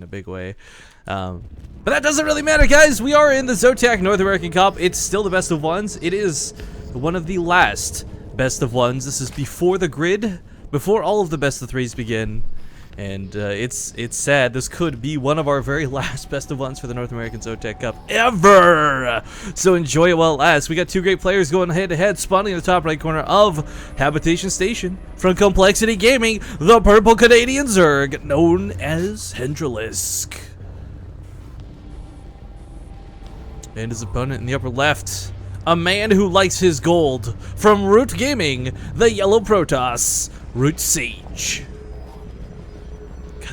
in a big way. But that doesn't really matter, guys. We are in the ZOTAC North American Cup. It's still the best of ones. It is one of the last best of ones. This is before the grid, before all of the best of threes begin. And it's sad. This could be one of our very last best of ones for the North American ZOTAC Cup ever. So enjoy it while it lasts. We got two great players going head to head, spawning in the top right corner of Habitation Station from Complexity Gaming, the purple Canadian Zerg, known as Hendralisk. And his opponent in the upper left, a man who likes his gold, from Root Gaming, the yellow Protoss, Root Sage.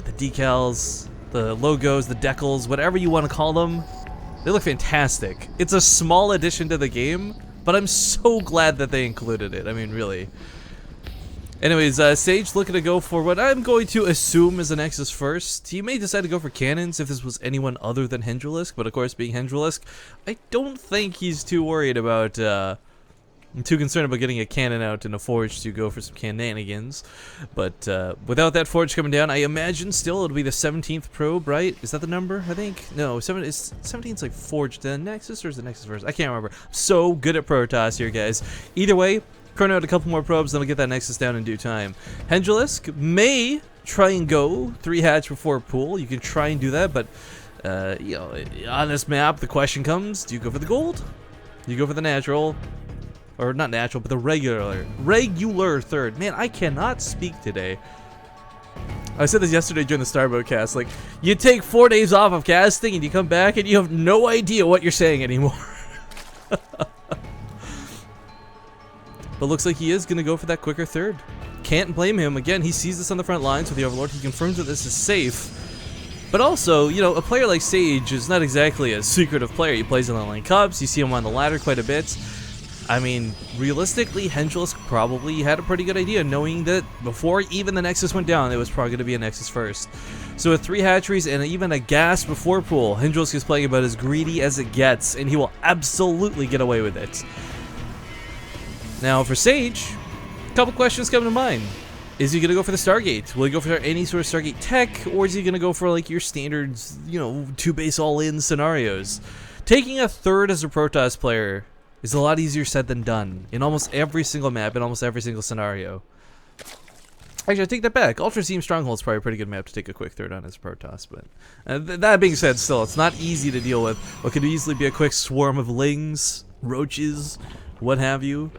The decals, the logos, the decals, whatever you want to call them, they look fantastic. It's a small addition to the game, but I'm so glad that they included it. I mean, really. Anyways, Sage looking to go for what I'm going to assume is a Nexus first. He may decide to go for cannons if this was anyone other than Hendralisk, but of course, being Hendralisk, I don't think he's too worried about, I'm too concerned about getting a cannon out in a forge to go for some shenanigans. But without that forge coming down, I imagine still it'll be the 17th probe, right? Is that the number, I think? No, 17's like forged the Nexus, or is the Nexus first? I can't remember. I'm so good at Protoss here, guys. Either way, churn out a couple more probes, then we'll get that Nexus down in due time. Hendralisk may try and go 3 hatch before pool. You can try and do that, but you know, on this map, the question comes, do you go for the gold? Do you go for the natural? Or not natural, but the regular third. Man, I cannot speak today. I said this yesterday during the Starboat cast. Like, you take 4 days off of casting and you come back and you have no idea what you're saying anymore. But looks like he is going to go for that quicker third. Can't blame him. Again, he sees this on the front lines with the Overlord. He confirms that this is safe. But also, you know, a player like Sage is not exactly a secretive player. He plays in the lane cups. You see him on the ladder quite a bit. I mean, realistically, Hendralisk probably had a pretty good idea, knowing that before even the Nexus went down, it was probably going to be a Nexus first. So with 3 hatcheries and even a gas before pool, Hendralisk is playing about as greedy as it gets, and he will absolutely get away with it. Now, for Sage, a couple questions come to mind. Is he going to go for the Stargate? Will he go for any sort of Stargate tech, or is he going to go for, like, your standards, you know, 2-base all-in scenarios? Taking a third as a Protoss player is a lot easier said than done in almost every single map, in almost every single scenario. Actually, I take that back. Ultra Seam Stronghold is probably a pretty good map to take a quick third on as Protoss, but that being said, still, it's not easy to deal with what could easily be a quick swarm of lings, roaches, what have you.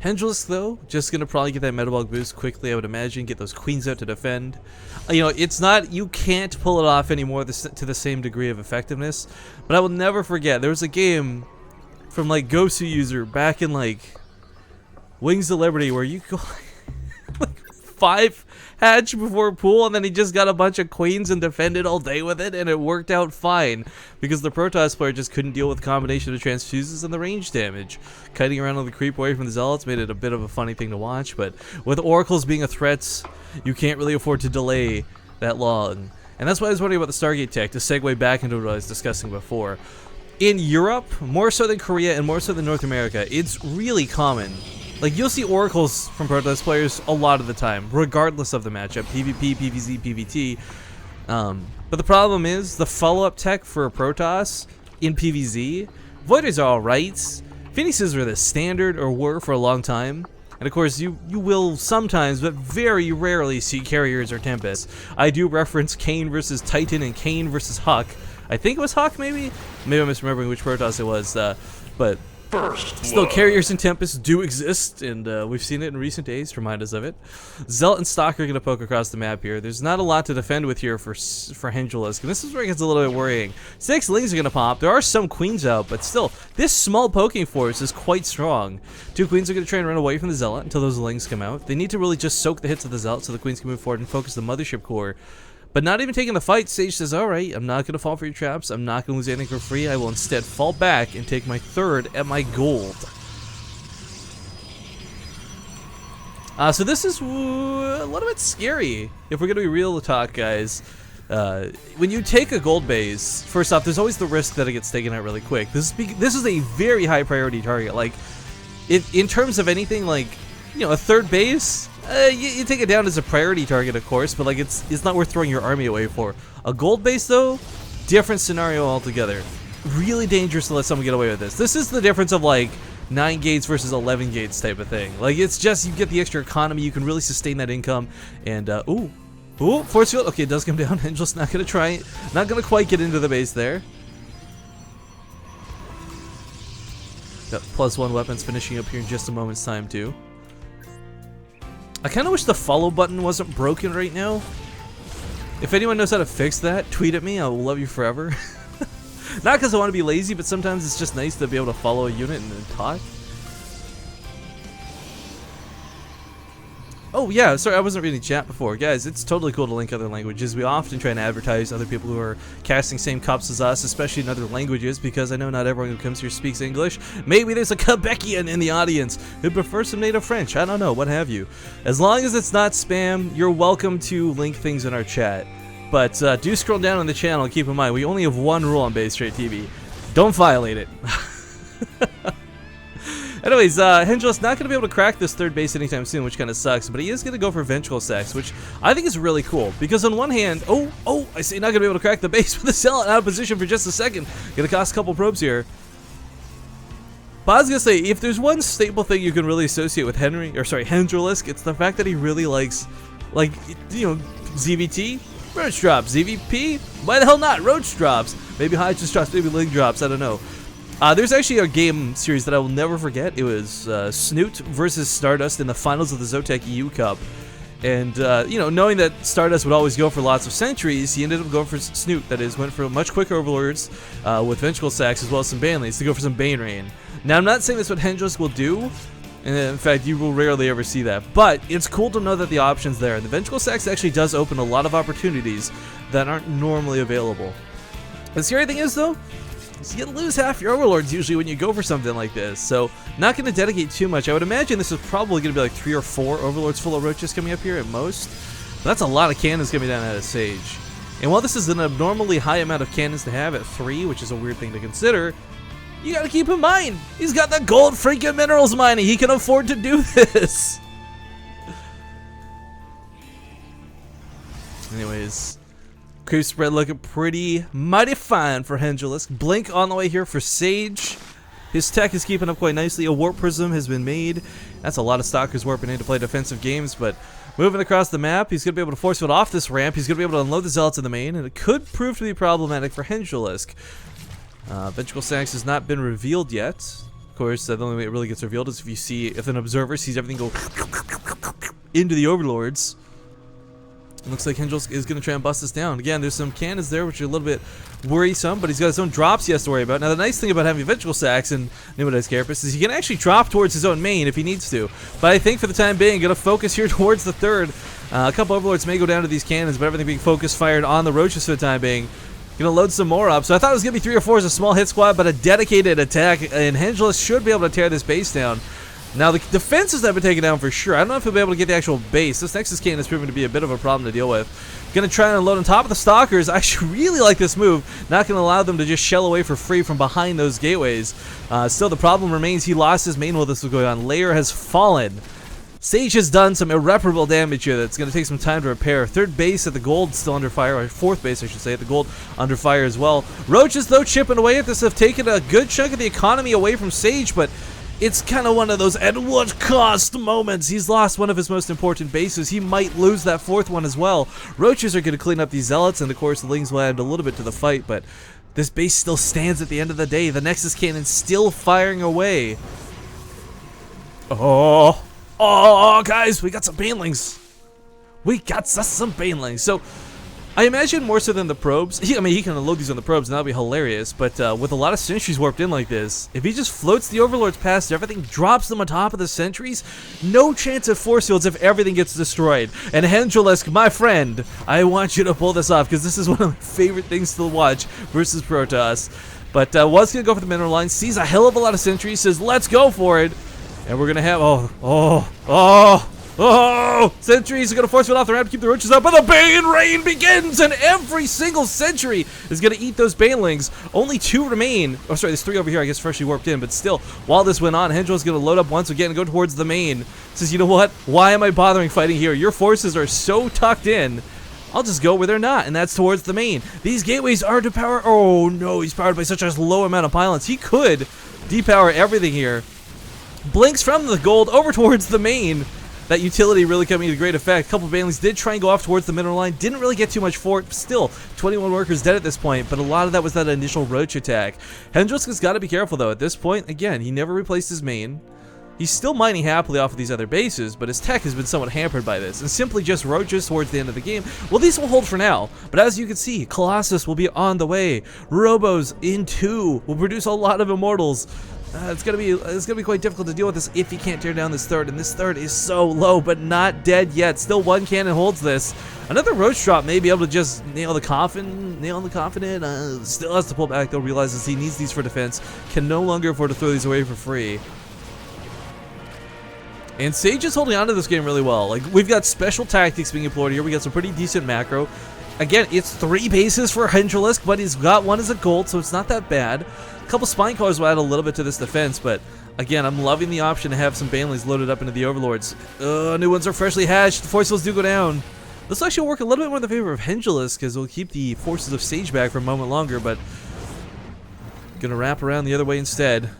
Hendralisk, though, just gonna probably get that metabolic boost quickly, I would imagine, get those queens out to defend. You know, it's not, you can't pull it off anymore to the same degree of effectiveness, but I will never forget, there was a game from, like, Gosu User back in, like, Wings of Liberty where you go, like, 5 hatch before pool, and then he just got a bunch of queens and defended all day with it, and it worked out fine because the Protoss player just couldn't deal with the combination of transfuses and the range damage. Cutting around on the creep away from the Zealots made it a bit of a funny thing to watch, but with Oracles being a threat, you can't really afford to delay that long. And that's why I was wondering about the Stargate tech, to segue back into what I was discussing before. In Europe, more so than Korea and more so than North America, it's really common. Like, you'll see Oracles from Protoss players a lot of the time, regardless of the matchup, PvP, PvZ, PvT. But the problem is, the follow-up tech for a Protoss in PvZ, Voiders are alright, Phoenixes are the standard, or were for a long time. And of course, you will sometimes, but very rarely, see Carriers or Tempests. I do reference Kayn versus Titan and Kayn versus Huck. I think it was Huck, maybe? Maybe I'm misremembering which Protoss it was, but still, Carriers and Tempests do exist, and we've seen it in recent days to remind us of it. Zealot and Stalk are going to poke across the map here. There's not a lot to defend with here for Hendralisk, and this is where it gets a little bit worrying. 6 Lings are going to pop. There are some Queens out, but still, this small poking force is quite strong. 2 Queens are going to try and run away from the Zealot until those Lings come out. They need to really just soak the hits of the Zealot so the Queens can move forward and focus the Mothership core. But not even taking the fight, Sage says, alright, I'm not going to fall for your traps, I'm not going to lose anything for free, I will instead fall back and take my third at my gold. So this is a little bit scary, if we're going to be real to talk, guys. When you take a gold base, first off, there's always the risk that it gets taken out really quick. This is a very high priority target. Like, in terms of anything, like, you know, a third base, you take it down as a priority target, of course, but like it's not worth throwing your army away for. A gold base, though, different scenario altogether. Really dangerous to let someone get away with this. This is the difference of like 9 gates versus 11 gates type of thing. Like, it's just, you get the extra economy, you can really sustain that income, and ooh, force field. Okay, it does come down. Angel's not gonna try, not gonna quite get into the base there. Got +1 weapons finishing up here in just a moment's time too. I kind of wish the follow button wasn't broken right now. If anyone knows how to fix that, tweet at me. I will love you forever. Not because I want to be lazy, but sometimes it's just nice to be able to follow a unit and then talk. Oh yeah, sorry, I wasn't reading chat before. Guys, it's totally cool to link other languages. We often try and advertise other people who are casting same cups as us, especially in other languages, because I know not everyone who comes here speaks English. Maybe there's a Quebecian in the audience who prefers some native French. I don't know, what have you. As long as it's not spam, you're welcome to link things in our chat. But do scroll down on the channel and keep in mind, we only have one rule on Base Straight TV. Don't violate it. Anyways, Hendralisk not going to be able to crack this third base anytime soon, which kind of sucks, but he is going to go for Vengeful Sex, which I think is really cool, because on one hand, I say not going to be able to crack the base with the Zealot out of position for just a second. Going to cost a couple probes here. But I was going to say, if there's one staple thing you can really associate with Hendralisk, it's the fact that he really likes, like, you know, ZVT, Roach Drops, ZVP, why the hell not, Roach Drops, maybe Hydra Drops, maybe Ling Drops, I don't know. There's actually a game series that I will never forget. It was Snoot versus Stardust in the finals of the ZOTAC EU Cup. And, you know, knowing that Stardust would always go for lots of sentries, he ended up going for Snoot. That is, went for much quicker overlords with Vengeful Sacks as well as some Baneleys to go for some Bane Rain. Now, I'm not saying that's what Hendralisk will do. And in fact, you will rarely ever see that. But it's cool to know that the option's there. And the Vengeful Sacks actually does open a lot of opportunities that aren't normally available. The scary thing is, though, so you lose half your overlords usually when you go for something like this, so not going to dedicate too much. I would imagine this is probably going to be like 3 or 4 overlords full of roaches coming up here at most. But that's a lot of cannons coming down out of Sage. And while this is an abnormally high amount of cannons to have at 3, which is a weird thing to consider, you got to keep in mind, he's got the gold freaking minerals mining. He can afford to do this. Anyways, creep spread looking pretty mighty fine for Hendralisk. Blink on the way here for Sage. His tech is keeping up quite nicely. A warp prism has been made. That's a lot of stalkers warping in to play defensive games, but moving across the map, he's going to be able to force field off this ramp. He's going to be able to unload the Zealots in the main, and it could prove to be problematic for Hendralisk. Vengeful Sacks has not been revealed yet. Of course, the only way it really gets revealed is if an observer sees everything go into the overlords. It looks like Hendralisk is going to try and bust this down. Again, there's some cannons there, which are a little bit worrisome, but he's got his own drops he has to worry about. Now, the nice thing about having Vengeful Sacks and Pneumatize Carapace is he can actually drop towards his own main if he needs to. But I think for the time being, going to focus here towards the third. A couple overlords may go down to these cannons, but everything being focused, fired on the roaches for the time being. Going to load some more up. So I thought it was going to be 3 or 4 as a small hit squad, but a dedicated attack, and Hendralisk should be able to tear this base down. Now, the defenses have been taken down for sure. I don't know if he'll be able to get the actual base. This Nexus Cannon is proving to be a bit of a problem to deal with. Going to try and unload on top of the Stalkers. I actually really like this move. Not going to allow them to just shell away for free from behind those gateways. Still, the problem remains he lost his main while this was going on. Layer has fallen. Sage has done some irreparable damage here that's going to take some time to repair. Third base at the gold still under fire, or fourth base I should say, at the gold under fire as well. Roaches, though, chipping away at this have taken a good chunk of the economy away from Sage, but it's kind of one of those at what cost moments. He's lost one of his most important bases. He might lose that fourth one as well. Roaches are going to clean up these Zealots, and of course the Lings will add a little bit to the fight, but this base still stands at the end of the day. The Nexus Cannon still firing away. Oh, guys, we got some Banelings. We got some Banelings. So, I imagine more so than the probes. I mean, he can unload these on the probes, and that'll be hilarious. But with a lot of sentries warped in like this, if he just floats the overlords past everything, drops them on top of the sentries, no chance of force fields if everything gets destroyed. And Hendralisk, my friend, I want you to pull this off, because this is one of my favorite things to watch versus Protoss. But was going to go for the mineral line, sees a hell of a lot of sentries, says, let's go for it. And we're going to have, Oh, sentries are going to force it off the ramp to keep the roaches up, but the Bane Rain begins, and every single sentry is going to eat those banelings. Only 2 remain. Oh, sorry, there's 3 over here, I guess, freshly warped in, but still, while this went on, Hendralisk going to load up once again and go towards the main. Says, you know what? Why am I bothering fighting here? Your forces are so tucked in. I'll just go where they're not, and that's towards the main. These gateways are to power. Oh, no, he's powered by such a low amount of pylons. He could depower everything here. Blinks from the gold over towards the main. That utility really coming to great effect. A couple of banelings did try and go off towards the middle line. Didn't really get too much for it. Still, 21 workers dead at this point, but a lot of that was that initial roach attack. Hendralisk has got to be careful, though. At this point, again, he never replaced his main. He's still mining happily off of these other bases, but his tech has been somewhat hampered by this, and simply just roaches towards the end of the game. Well, these will hold for now, but as you can see, Colossus will be on the way. Robos in 2 will produce a lot of immortals. It's gonna be quite difficult to deal with this if he can't tear down this third, and this third is so low, but not dead yet. Still 1 cannon holds this. Another roach drop may be able to just nail the coffin in. Still has to pull back though, realizes he needs these for defense. Can no longer afford to throw these away for free. And Sage is holding on to this game really well. Like, we've got special tactics being employed here. We got some pretty decent macro. Again, it's 3 bases for Hendralisk, but he's got 1 as a gold, so it's not that bad. A couple spine callers will add a little bit to this defense, but again, I'm loving the option to have some banelings loaded up into the overlords. New ones are freshly hatched. The force fields do go down. This will actually work a little bit more in the favor of Hendralisk, because it'll keep the forces of Sage back for a moment longer, but gonna wrap around the other way instead.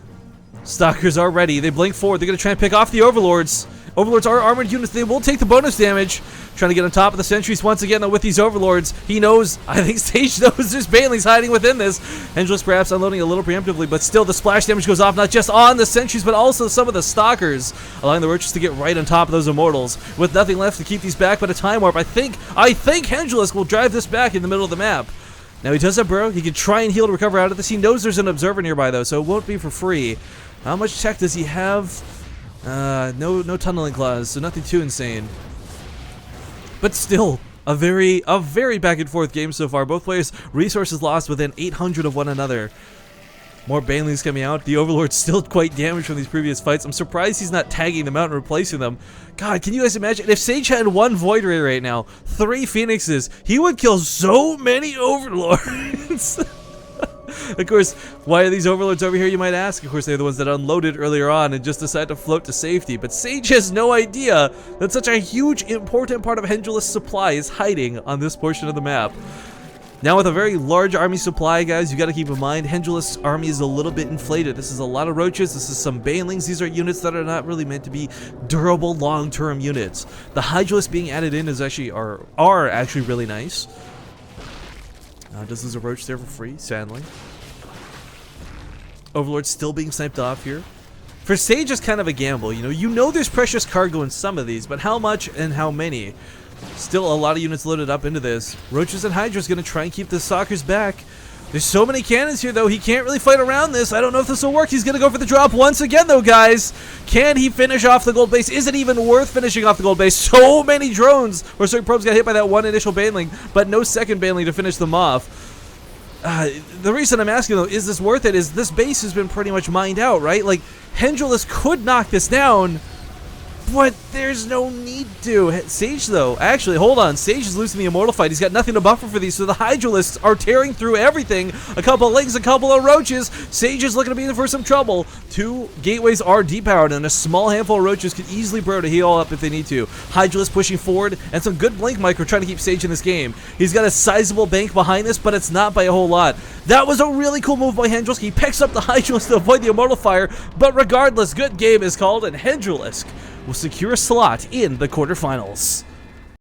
Stalkers are ready. They blink forward. They're going to try and pick off the Overlords. Overlords are armored units. They will take the bonus damage. Trying to get on top of the sentries once again, though, with these Overlords. He knows, I think Sage knows there's banelings hiding within this. Hendralisk perhaps unloading a little preemptively, but still the splash damage goes off, not just on the sentries, but also some of the Stalkers, allowing the roaches to get right on top of those Immortals. With nothing left to keep these back but a time warp, I think Hendralisk will drive this back in the middle of the map. Now he does have Burrow. He can try and heal to recover out of this. He knows there's an Observer nearby, though, so it won't be for free. How much tech does he have? No tunneling claws, so nothing too insane. But still, a very back and forth game so far. Both players resources lost within 800 of one another. More banelings coming out. The Overlord's still quite damaged from these previous fights. I'm surprised he's not tagging them out and replacing them. God, can you guys imagine? If Sage had 1 Void Ray right now, 3 Phoenixes, he would kill so many Overlords. Of course, why are these Overlords over here, you might ask? Of course, they're the ones that unloaded earlier on and just decided to float to safety. But Sage has no idea that such a huge, important part of Hendralisk's supply is hiding on this portion of the map. Now, with a very large army supply, guys, you got to keep in mind, Hendralisk's army is a little bit inflated. This is a lot of roaches. This is some banelings. These are units that are not really meant to be durable, long-term units. The Hydralisks being added in is actually are actually really nice. Does lose a roach there for free, sadly. Overlord still being sniped off here. For Sage, it's kind of a gamble. You know there's precious cargo in some of these, but how much and how many? Still a lot of units loaded up into this. Roaches and Hydra's going to try and keep the Stalkers back. There's so many cannons here, though. He can't really fight around this. I don't know if this will work. He's going to go for the drop once again, though, guys. Can he finish off the gold base? Is it even worth finishing off the gold base? So many drones. Or certain probes got hit by that 1 initial baneling, but no second baneling to finish them off. The reason I'm asking, though, is this worth it? Is this base has been pretty much mined out, right? Like, Hendralisk could knock this down, but there's no need to. Sage, though, actually, hold on. Sage is losing the Immortal fight. He's got nothing to buffer for these, so the Hydralisks are tearing through everything. A couple of lings, a couple of roaches. Sage is looking to be in for some trouble. 2 gateways are depowered, and a small handful of roaches could easily burrow to heal up if they need to. Hydralisk pushing forward, and some good blink micro trying to keep Sage in this game. He's got a sizable bank behind this, but it's not by a whole lot. That was a really cool move by Hendralisk. He picks up the Hydralisk to avoid the Immortal fire, but regardless, good game is called, and Hendralisk will secure a slot in the quarterfinals.